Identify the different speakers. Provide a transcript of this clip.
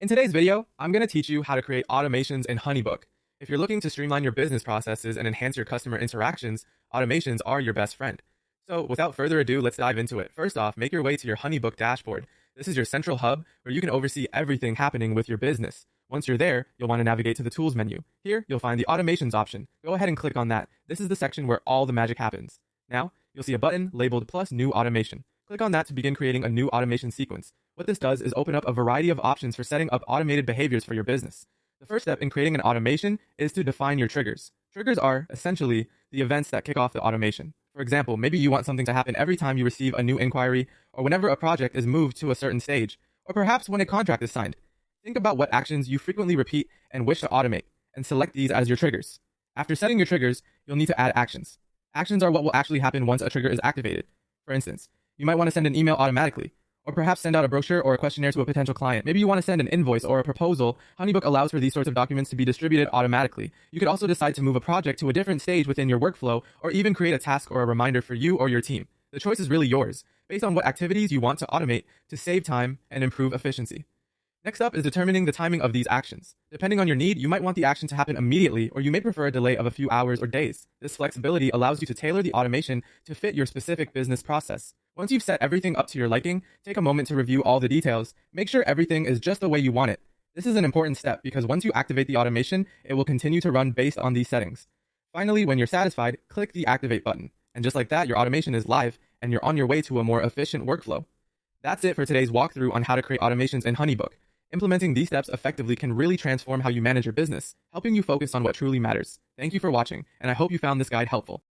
Speaker 1: In today's video, I'm going to teach you how to create automations in HoneyBook. If you're looking to streamline your business processes and enhance your customer interactions, automations are your best friend. So without further ado, let's dive into it. First off, make your way to your HoneyBook dashboard. This is your central hub where you can oversee everything happening with your business. Once you're there, you'll want to navigate to the Tools menu. Here, you'll find the Automations option. Go ahead and click on that. This is the section where all the magic happens. Now, you'll see a button labeled Plus New Automation. Click on that to begin creating a new automation sequence. What this does is open up a variety of options for setting up automated behaviors for your business. The first step in creating an automation is to define your triggers. Triggers are, essentially, the events that kick off the automation. For example, maybe you want something to happen every time you receive a new inquiry, or whenever a project is moved to a certain stage, or perhaps when a contract is signed. Think about what actions you frequently repeat and wish to automate, and select these as your triggers. After setting your triggers, you'll need to add actions. Actions are what will actually happen once a trigger is activated. For instance, you might want to send an email automatically, or perhaps send out a brochure or a questionnaire to a potential client. Maybe you want to send an invoice or a proposal. HoneyBook allows for these sorts of documents to be distributed automatically. You could also decide to move a project to a different stage within your workflow, or even create a task or a reminder for you or your team. The choice is really yours, based on what activities you want to automate to save time and improve efficiency. Next up is determining the timing of these actions. Depending on your need, you might want the action to happen immediately, or you may prefer a delay of a few hours or days. This flexibility allows you to tailor the automation to fit your specific business process. Once you've set everything up to your liking, take a moment to review all the details. Make sure everything is just the way you want it. This is an important step because once you activate the automation, it will continue to run based on these settings. Finally, when you're satisfied, click the Activate button. And just like that, your automation is live and you're on your way to a more efficient workflow. That's it for today's walkthrough on how to create automations in HoneyBook. Implementing these steps effectively can really transform how you manage your business, helping you focus on what truly matters. Thank you for watching, and I hope you found this guide helpful.